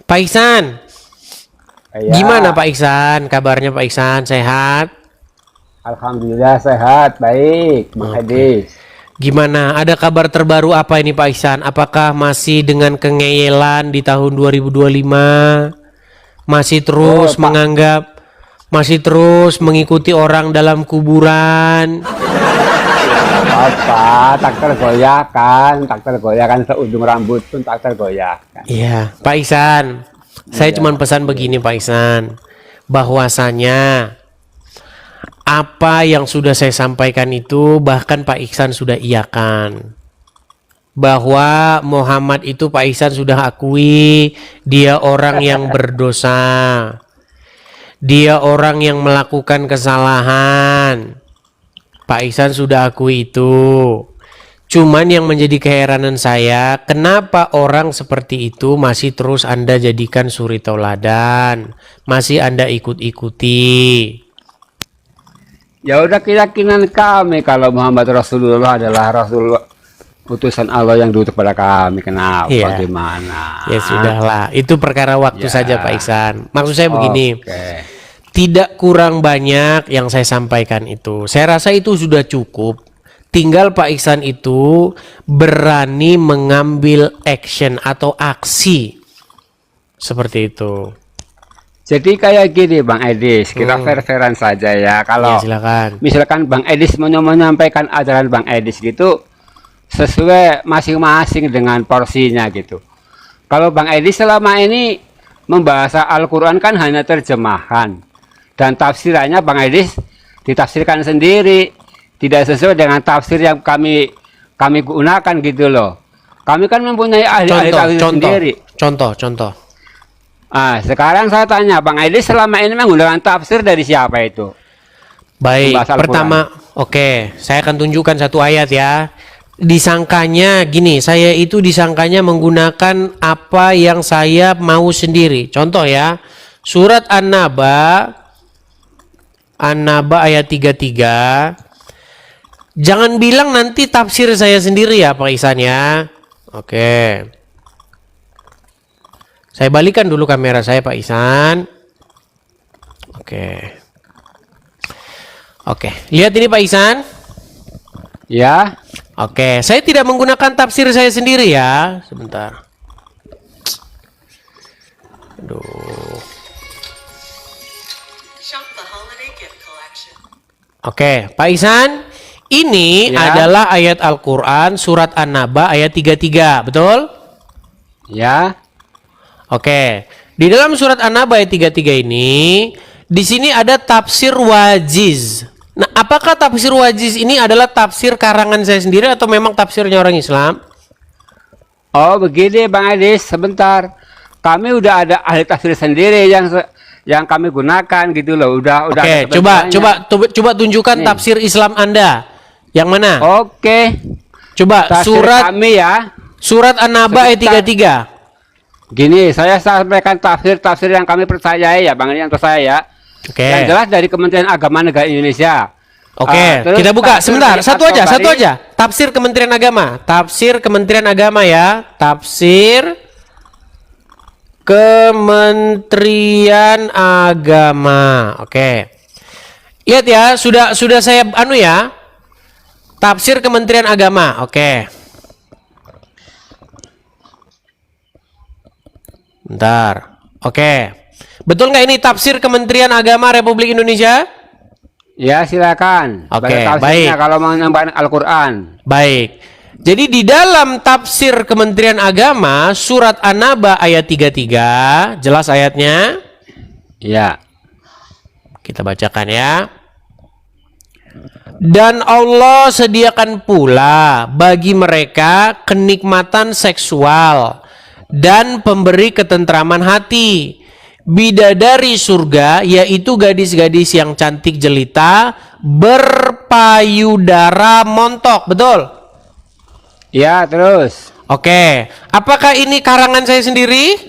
Pak Iksan, gimana Ya, Pak Iksan? Kabarnya Pak Iksan sehat? alhamdulillah sehat, baik, Bang Oke. Edis. Gimana? Ada kabar terbaru apa ini Pak Iksan? Apakah masih dengan kengeyelan di tahun 2025? Masih Oh, terus Pak, menganggap, masih terus mengikuti orang dalam kuburan? ya nggak apa-apa, tak tergoyahkan seujung rambut pun tak tergoyahkan. Iya, Pak Iksan. Saya Iya, cuma Bang pesan begini Edis. Pak Iksan, bahwasanya apa yang sudah saya sampaikan itu bahkan Pak Iksan sudah iakan. Bahwa Muhammad itu Pak Ihsan sudah akui dia orang yang berdosa, dia orang yang melakukan kesalahan. Pak Ihsan sudah akui itu. Cuman yang menjadi keheranan saya, kenapa orang seperti itu masih terus Anda jadikan suri tauladan, masih Anda ikut-ikuti. Ya udah keyakinan kami kalau Muhammad Rasulullah adalah Rasul utusan Allah yang diutus pada kami. Kenapa? Iya, Gimana? ya sudahlah. Itu perkara waktu saja Pak Ya, Ihsan. Maksud saya begini. oke. Tidak kurang banyak yang saya sampaikan itu. Saya rasa itu sudah cukup. Tinggal Pak Iksan itu berani mengambil action atau aksi. Seperti itu. Jadi kayak gini Bang Edis, kita Hmm. fair-fairan saja ya. Ya Kalau silakan. misalkan Bang Edis menyampaikan ajaran Bang Edis gitu sesuai masing-masing dengan porsinya gitu. Kalau Bang Edis selama ini membahas Al-Quran kan hanya terjemahan dan tafsirannya Bang Edis ditafsirkan sendiri, tidak sesuai dengan tafsir yang kami gunakan gitu loh. Kami kan mempunyai ahli-ahli Contoh, tafsir contoh, sendiri. contoh. Ah, sekarang saya tanya Bang Edis selama ini menggunakan tafsir dari siapa itu? Baik, Membahas Al-Quran. pertama, oke, saya akan tunjukkan satu ayat ya. Disangkanya gini, saya itu disangkanya menggunakan apa yang saya mau sendiri. Contoh ya, surat An-Naba ayat 33. Jangan bilang nanti tafsir saya sendiri ya Pak Ihsan ya. Oke. Saya balikan dulu kamera saya Pak Ihsan. Oke. Oke. Lihat ini Pak Ihsan. Ya, Oke. Saya tidak menggunakan tafsir saya sendiri ya. Sebentar. Aduh. Shop the holiday gift collection. Oke. Pak Ihsan. Ini Ya. adalah ayat Al-Quran surat An-Naba ayat 33. Betul? ya. Oke, di dalam surat An-Naba ayat 33 ini, di sini ada tafsir wajiz. Nah, apakah tafsir wajiz ini adalah tafsir karangan saya sendiri atau memang tafsirnya orang Islam? Oh begini Bang Edis, sebentar. Kami udah ada ahli tafsir sendiri yang kami gunakan gitu loh. Udah Oke, ada coba tunjukkan Nih. tafsir Islam Anda. Yang mana? Oke, Coba tafsir kami ya. surat An-Naba ayat Sebentar. 33. Gini, saya sampaikan tafsir yang kami percayai ya Bang, yang percaya ya. Oke. Yang jelas dari Kementerian Agama Negara Indonesia. Oke, Terus kita buka tafsir sebentar. dari Satu At-Tabari. aja. Tafsir Kementerian Agama. Tafsir Kementerian Agama ya. Tafsir Kementerian Agama. Oke. Lihat ya, sudah saya ya. Tafsir Kementerian Agama. Oke. Bentar. Oke. Betul nggak ini tafsir Kementerian Agama Republik Indonesia? Ya silakan. Oke, Baca tafsirnya baik. kalau mau menambahkan Al-Quran. Baik. Jadi di dalam tafsir Kementerian Agama surat An-Naba ayat 33, jelas ayatnya? Ya. Kita bacakan ya. Dan Allah sediakan pula bagi mereka kenikmatan seksual dan pemberi ketentraman hati. Bidadari surga yaitu gadis-gadis yang cantik jelita berpayudara montok. Betul? Ya, terus. Oke. Apakah ini karangan saya sendiri?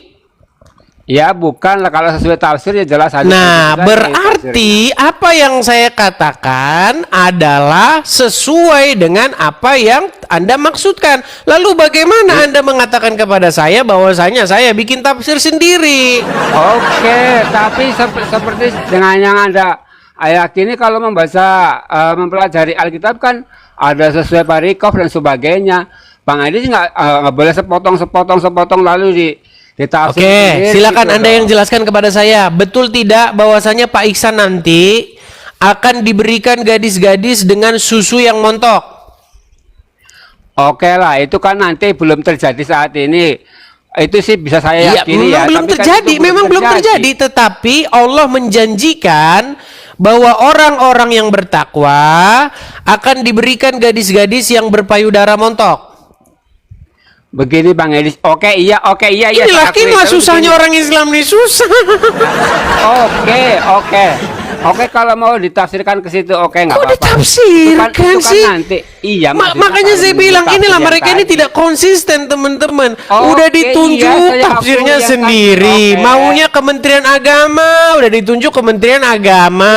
Ya bukan lah, kalau sesuai tafsir ya jelas hadis. Nah, itu berarti apa yang saya katakan adalah sesuai dengan apa yang Anda maksudkan. Lalu bagaimana Anda mengatakan kepada saya bahwasanya saya bikin tafsir sendiri? Oke, tapi seperti dengan yang Anda yakini, kalau membaca mempelajari Alkitab kan ada sesuai parikof dan sebagainya. Bang Edi nggak boleh sepotong lalu ditafsir Oke, sendiri silakan gitu Anda loh. yang jelaskan kepada saya. Betul tidak bahwasanya Pak Iksan nanti akan diberikan gadis-gadis dengan susu yang montok? Oke lah, itu kan nanti belum terjadi saat ini. Itu sih bisa saya yakini memang ya. belum tapi kan terjadi, itu memang belum terjadi. Tetapi Allah menjanjikan bahwa orang-orang yang bertakwa akan diberikan gadis-gadis yang berpayudara montok. Begini Bang Edis, oke iya. Ini saya akui. lah Tapi susahnya begini. orang Islam nih, susah. Oke, kalau mau ditafsirkan ke situ oke, nggak Kok apa-apa. ditafsirkan Itu kan sih? nanti. Iya, maksudnya Makanya kalau saya bilang menurut inilah tafsir mereka yang ini tadi. tidak konsisten, teman-teman. Oke, Udah ditunjuk iya, saya tafsirnya akui yang sendiri. tadi. Oke. Maunya Kementerian Agama, udah ditunjuk Kementerian Agama.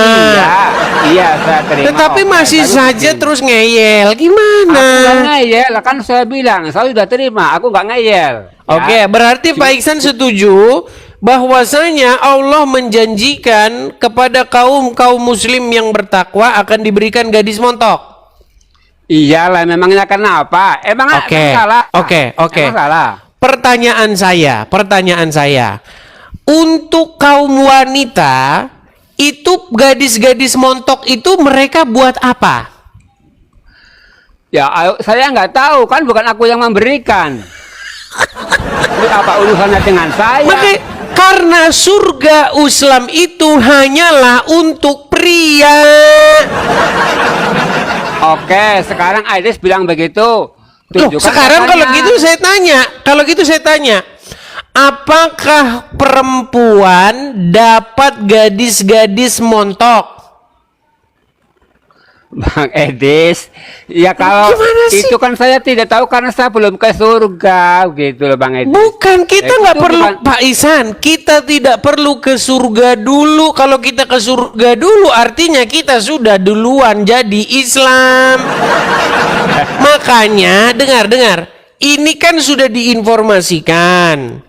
Iya, saya terima. Tetapi oke. masih Tapi saja begini. terus ngeyel. Gimana? Aku nggak ngeyel, kan saya bilang, saya sudah terima, aku nggak ngeyel. Oke, Ya. berarti Pak Iksan setuju bahwasanya Allah menjanjikan kepada kaum muslim yang bertakwa akan diberikan gadis montok. Iyalah, memangnya kenapa? Emang Oke, salah? oke. Emang salah? Pertanyaan saya, untuk kaum wanita itu gadis-gadis montok itu mereka buat apa? Ya, saya nggak tahu, kan bukan aku yang memberikan. Ini apa urusannya dengan saya? Karena surga Islam itu hanyalah untuk pria. Oke, sekarang Aidis bilang begitu. Loh, Tunjukkan sekarang kalau datanya. gitu saya tanya, apakah perempuan dapat gadis-gadis montok? Bang Edis, ya kalau Gimana sih? itu kan saya tidak tahu karena saya belum ke surga, gitu loh Bang Edis. Bukan, kita Ya, nggak itu perlu, bukan- Pak Ihsan, kita tidak perlu ke surga dulu. Kalau kita ke surga dulu, artinya kita sudah duluan jadi Islam. Makanya, dengar, ini kan sudah diinformasikan.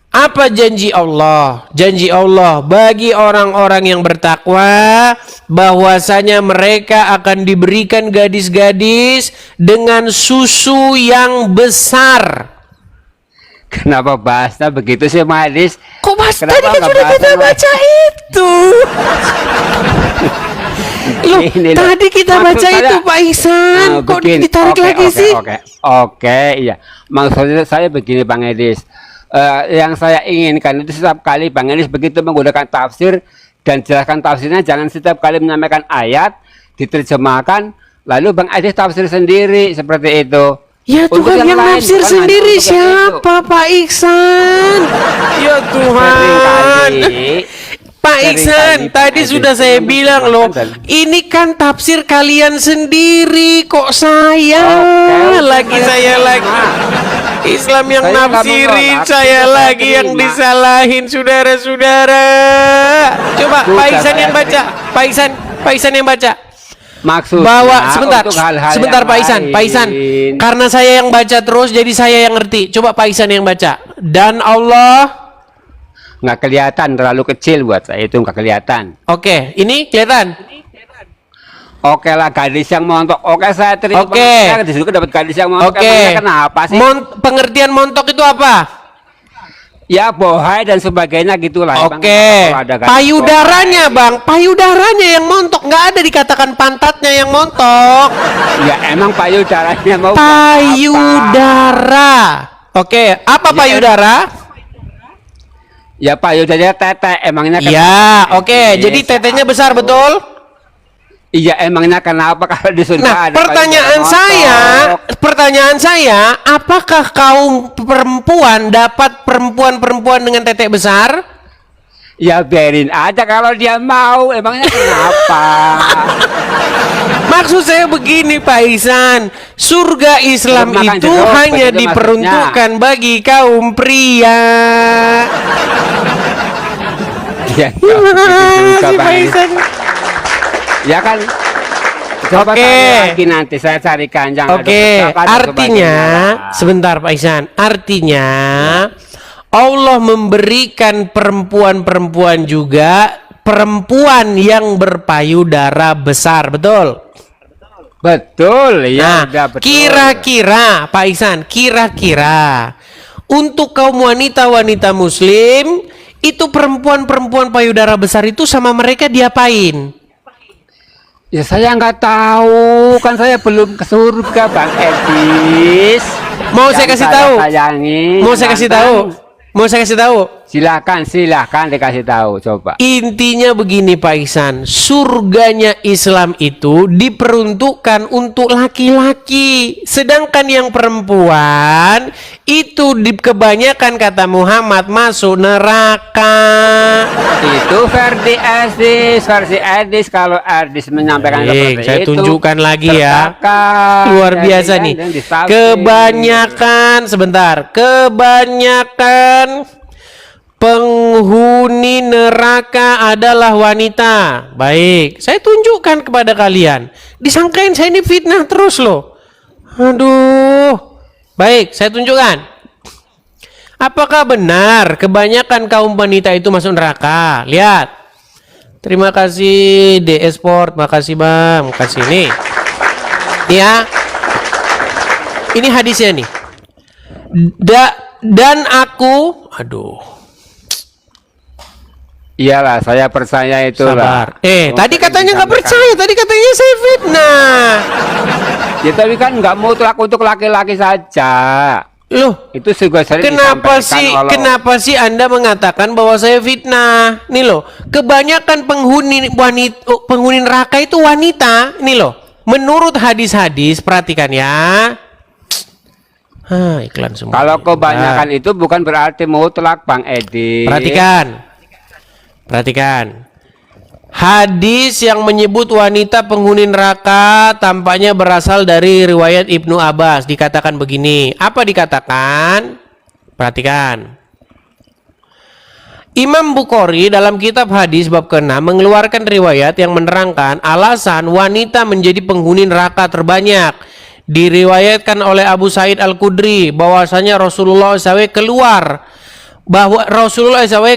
Apa janji Allah? Janji Allah bagi orang-orang yang bertakwa bahwasanya mereka akan diberikan gadis-gadis dengan susu yang besar. Kenapa bahasnya begitu sih, Bang Edis? Kok bahas Kenapa tadi kan nggak sudah bahas kita sama- baca itu. Loh, Ini loh. tadi kita Maksud baca saya- itu Pak Ihsan. Kok begini. ditarik Oke, lagi sih? Oke, iya. Maksudnya saya begini Bang Edis. Yang saya inginkan itu setiap kali Bang Edis begitu menggunakan tafsir dan jelaskan tafsirnya, jangan setiap kali menyampaikan ayat diterjemahkan lalu Bang Edis tafsir sendiri seperti itu. Ya Untuk Tuhan yang lain, nafsir bukan hanya sendiri untuk yang itu. siapa Pak Iksan? Ya Tuhan. Seringkali Pak Iksan, Pak tadi Edis sudah saya bilang loh, dan- ini kan tafsir kalian sendiri, kok saya Oke, lagi saya terima. lagi Islam yang Saya nggak nafsirin, menolak, saya sudah lagi yang terima. disalahin, saudara-saudara. Coba Sudah Pak Iksan saya yang baca, Pak Iksan yang baca. maksudnya Bahwa untuk hal-hal sebentar yang Pak Iksan, lain. karena saya yang baca terus jadi saya yang ngerti. Coba Pak Iksan yang baca. Dan Allah, Nggak kelihatan, terlalu kecil buat saya itu, nggak kelihatan. oke, ini kelihatan. Oke lah, gadis yang montok. Oke, saya terima. Oke. Saya di situ dapat gadis yang montok. Oke. Emangnya kenapa sih? Pengertian montok itu apa? Ya bohai dan sebagainya gitulah. Emang Oke. kalau ada gadis Payudaranya, Bang. Payudaranya yang montok, nggak ada dikatakan pantatnya yang montok. bohai. Ya emang payudaranya mau buat apa? Payudara. Oke, apa payudara? Ya payudaranya tete. Emangnya Ya, oke. Yes. Jadi tetenya besar, betul? Iya, emangnya kenapa kalau di surga Nah, ada pertanyaan saya, apakah kaum perempuan dapat perempuan-perempuan dengan tetek besar? Ya biarin aja kalau dia mau. Emangnya kenapa? Maksud saya begini Pak Ihsan, surga Islam Makan itu jeruk, hanya begitu diperuntukkan bagi kaum pria. Iya, Gimana juga, sih Bang Pak Edis. Ihsan? Ya kan. Coba Oke. tanya lagi nanti saya carikan yang ada Oke, percakapan dan artinya sebagainya. sebentar Pak Ihsan, artinya Allah memberikan perempuan-perempuan juga perempuan yang berpayudara besar, betul? Betul, Nah, ya udah betul. kira-kira Pak Ihsan, kira-kira untuk kaum wanita-wanita muslim itu perempuan-perempuan payudara besar itu sama mereka diapain? Ya saya nggak tahu, kan saya belum ke surga Bang Edis. Mau saya Yang kasih tahu? sayangi, Mau saya kasih tahu? Mau saya kasih tahu? Silakan dikasih tahu coba. Intinya begini Pak Ihsan, surganya Islam itu diperuntukkan untuk laki-laki, sedangkan yang perempuan itu kebanyakan kata Muhammad masuk neraka. Itu versi Edis kalau Edis menyampaikan seperti Saya itu. tunjukkan lagi ya. tertakan. Luar Jadi biasa kan nih. yang disapin. Kebanyakan, sebentar, kebanyakan penghuni neraka adalah wanita. Baik, saya tunjukkan kepada kalian. Disangkain saya ini fitnah terus loh. Aduh. Baik, saya tunjukkan. Apakah benar kebanyakan kaum wanita itu masuk neraka? Lihat. Terima kasih DS Sport, makasih Bang, makasih nih. Ya. Ini hadisnya nih. Dan aku, aduh. Iyalah, saya percaya itu Sabar. lah. Tadi katanya nggak disampaikan. percaya. Tadi katanya saya fitnah. Ya tapi kan nggak mutlak untuk laki-laki saja. Loh, Itu juga sering kenapa disampaikan oleh- kenapa sih Anda mengatakan bahwa saya fitnah? Nih loh, kebanyakan penghuni neraka itu wanita. Nih loh, menurut hadis-hadis, perhatikan ya. Iklan semua. Kalau kebanyakan itu bukan berarti mutlak Bang Edi. Perhatikan. Hadis yang menyebut wanita penghuni neraka tampaknya berasal dari riwayat Ibnu Abbas. Dikatakan begini. Apa dikatakan? Perhatikan. Imam Bukhari dalam kitab hadis bab ke-6 mengeluarkan riwayat yang menerangkan alasan wanita menjadi penghuni neraka terbanyak. Diriwayatkan oleh Abu Sa'id Al-Khudri bahwasanya Rasulullah SAW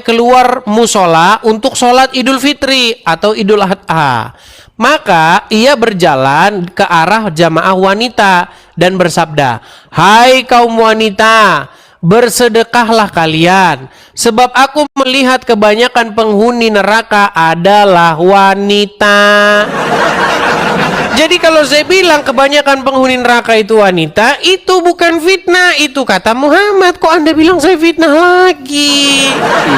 keluar musola untuk sholat Idul Fitri atau Idul Adha. Maka ia berjalan ke arah jamaah wanita dan bersabda, "Hai kaum wanita, bersedekahlah kalian, sebab aku melihat kebanyakan penghuni neraka adalah wanita." Jadi kalau saya bilang kebanyakan penghuni neraka itu wanita, itu bukan fitnah, itu kata Muhammad. Kok Anda bilang saya fitnah lagi?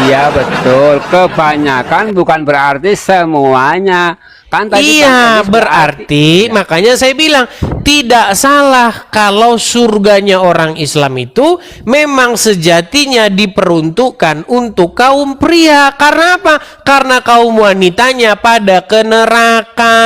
Iya betul. Kebanyakan bukan berarti semuanya. Kan tadi Iya, Bang Edi berarti makanya saya bilang tidak salah kalau surganya orang Islam itu memang sejatinya diperuntukkan untuk kaum pria. Karena apa? Karena kaum wanitanya pada ke neraka.